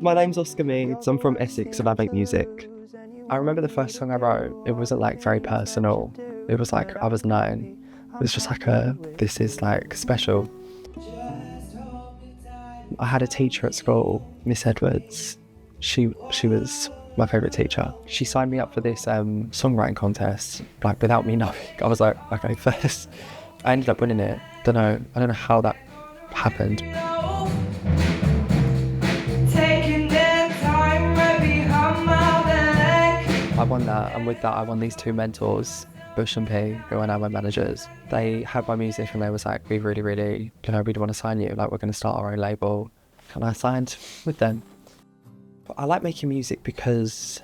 My name's Oscar Meads. I'm from Essex and I make music. I remember the first song I wrote, it wasn't like very personal. It was like I was 9. It was just like this is like special. I had a teacher at school, Miss Edwards. She was my favourite teacher. She signed me up for this songwriting contest, like without me knowing. I was like, okay, first. I ended up winning it. I don't know how that happened. I won that, and with that I won these 2 mentors, Bush and P, who are now my managers. They had my music and they was like, we really want to sign you, like we're going to start our own label. And I signed with them. But I like making music because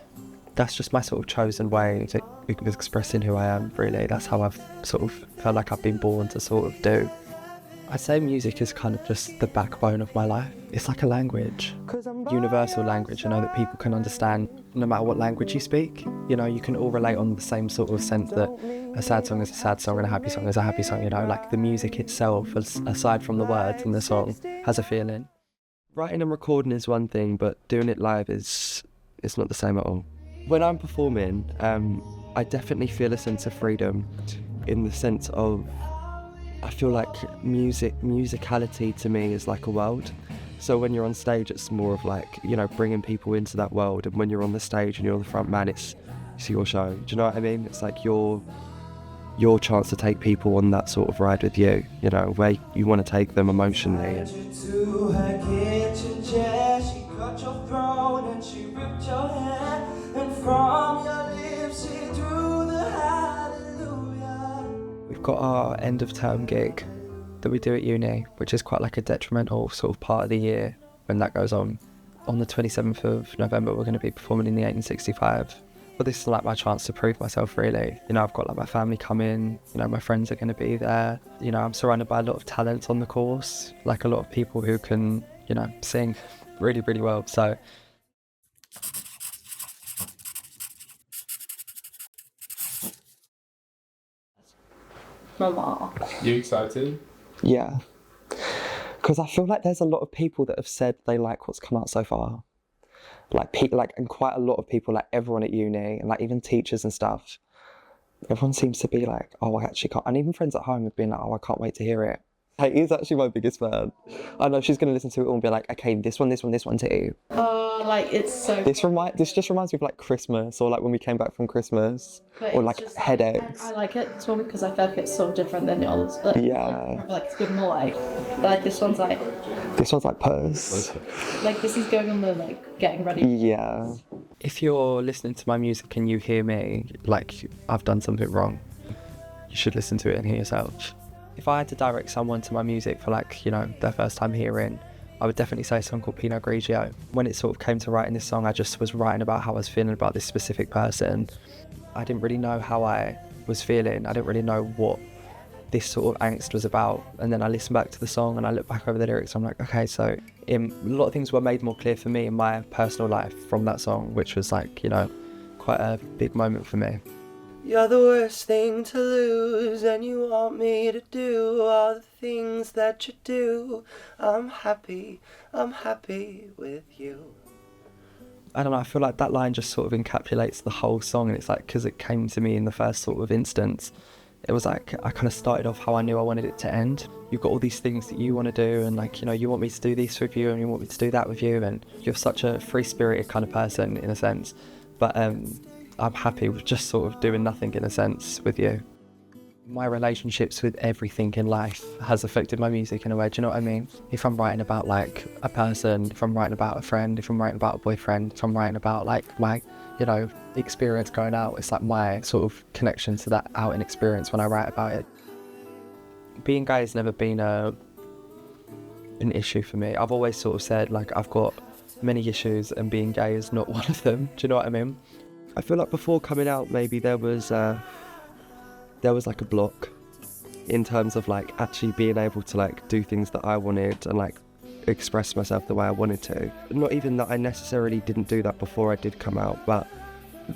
that's just my sort of chosen way of expressing who I am, really. That's how I've sort of felt like I've been born to sort of do. I'd say music is kind of just the backbone of my life. It's like a language, universal language, that people can understand no matter what language you speak. You can all relate on the same sort of sense that a sad song is a sad song and a happy song is a happy song, like the music itself, aside from the words in the song, has a feeling. Writing and recording is one thing, but doing it live it's not the same at all. When I'm performing, I definitely feel a sense of freedom in the sense of I feel like musicality to me is like a world. So when you're on stage, it's more of like, bringing people into that world. And when you're on the stage and you're the front man, it's your show. Do you know what I mean? It's like your chance to take people on that sort of ride with you, where you want to take them emotionally. We've got our end of term gig that we do at uni, which is quite like a detrimental sort of part of the year when that goes on. On the 27th of November, we're going to be performing in the 1865. But this is like my chance to prove myself, really. I've got like my family coming, my friends are going to be there. I'm surrounded by a lot of talent on the course, like a lot of people who can, sing really, really well. So Mama. You excited? yeah, because I feel like there's a lot of people that have said they like what's come out so far. And quite a lot of people, like everyone at uni and like even teachers and stuff, everyone seems to be like, oh, I actually can't. And even friends at home have been like, oh, I can't wait to hear it. Like, he's actually my biggest fan. I know she's going to listen to it all and be like, okay, this one too. It's so... This just reminds me of like Christmas, or like when we came back from Christmas, or like headaches. I like it this one because I feel like it's so different than the others. Yeah. It's a bit more like this one's like... This one's like purse. Like this is going on the getting ready. Yeah. If you're listening to my music and you hear me, like I've done something wrong, you should listen to it and hear yourself. If I had to direct someone to my music for like, their first time hearing, I would definitely say a song called Pinot Grigio. When it sort of came to writing this song, I just was writing about how I was feeling about this specific person. I didn't really know how I was feeling. I didn't really know what this sort of angst was about. And then I listened back to the song and I looked back over the lyrics. I'm like, okay, so a lot of things were made more clear for me in my personal life from that song, which was like, quite a big moment for me. You're the worst thing to lose, and you want me to do all the things that you do. I'm happy with you. I don't know, I feel like that line just sort of encapsulates the whole song, and it's like, because it came to me in the first sort of instance, it was like, I kind of started off how I knew I wanted it to end. You've got all these things that you want to do, and like, you want me to do this with you, and you want me to do that with you, and you're such a free-spirited kind of person, in a sense. But, I'm happy with just sort of doing nothing in a sense with you. My relationships with everything in life has affected my music in a way, do you know what I mean? If I'm writing about like a person, if I'm writing about a friend, if I'm writing about a boyfriend, if I'm writing about like my, experience going out, it's like my sort of connection to that outing experience when I write about it. Being gay has never been an issue for me. I've always sort of said like I've got many issues and being gay is not one of them, do you know what I mean? I feel like before coming out, maybe there was like a block in terms of like actually being able to like do things that I wanted and like express myself the way I wanted to. Not even that I necessarily didn't do that before I did come out, but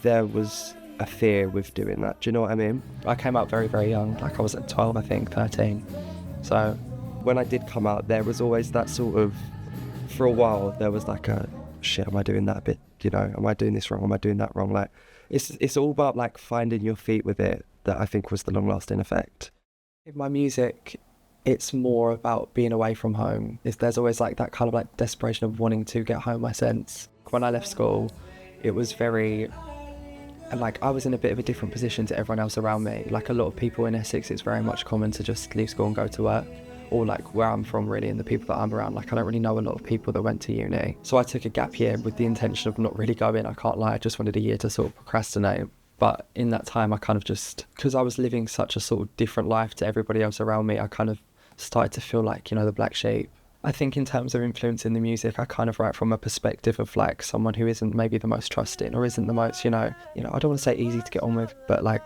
there was a fear with doing that. Do you know what I mean? I came out very, very young. Like I was at 12, I think, 13. So when I did come out, there was always that sort of, for a while, there was like a shit, am I doing that a bit, am I doing this wrong, am I doing that wrong? Like, it's all about like finding your feet with it, that I think was the long lasting effect. In my music, it's more about being away from home. There's always like that kind of like desperation of wanting to get home, I sense. When I left school, it was very, like, I was in a bit of a different position to everyone else around me. Like a lot of people in Essex, it's very much common to just leave school and go to work. Or like where I'm from really, and the people that I'm around, like I don't really know a lot of people that went to uni. So I took a gap year with the intention of not really going, I can't lie, I just wanted a year to sort of procrastinate. But in that time I kind of just, because I was living such a sort of different life to everybody else around me, I kind of started to feel like, the black sheep. I think in terms of influencing the music, I kind of write from a perspective of like someone who isn't maybe the most trusting or isn't the most, I don't want to say easy to get on with, but like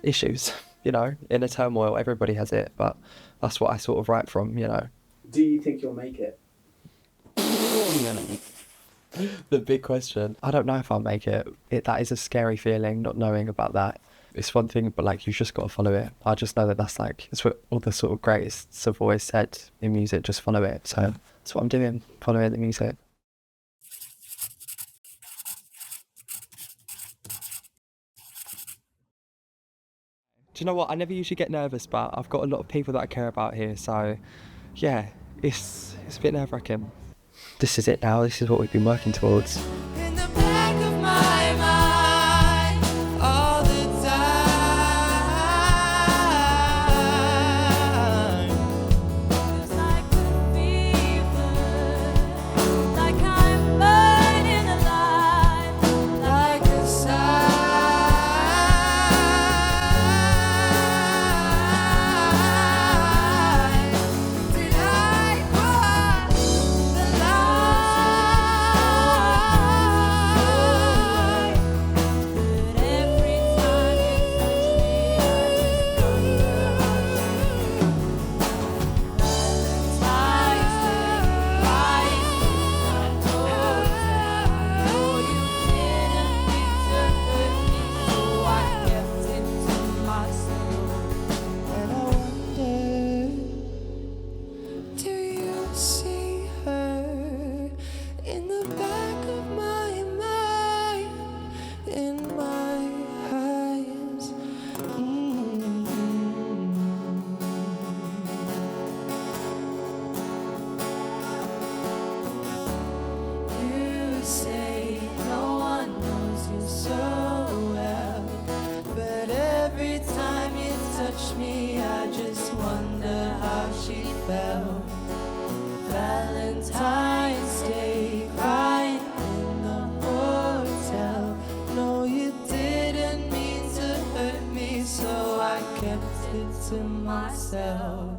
issues, in a turmoil, everybody has it, but that's what I sort of write from, Do you think you'll make it? The big question. I don't know if I'll make it. That is a scary feeling, not knowing about that. It's one thing, but like, you've just got to follow it. I just know that it's what all the sort of greatest have always said in music, just follow it. So that's what I'm doing, following the music. Do you know what? I never usually get nervous, but I've got a lot of people that I care about here. So yeah, it's a bit nerve-wracking. This is it now. This is what we've been working towards. In the back of my mind, all the time. Feels like a fever, like I'm burning alive, like a sign. Did I cross the line? But every time you touch me, I just wonder how you feel. Valentine's Day, lying in my hotel. No, you didn't mean to hurt me, so I kept it to myself. And I wonder, do you see her in the back of my mind, in my eyes? You say no one knows you so well, but every time you touch me, I just wonder how she felt. Valentine's Day, crying in the hotel. No, you didn't mean to hurt me, so I kept it to myself.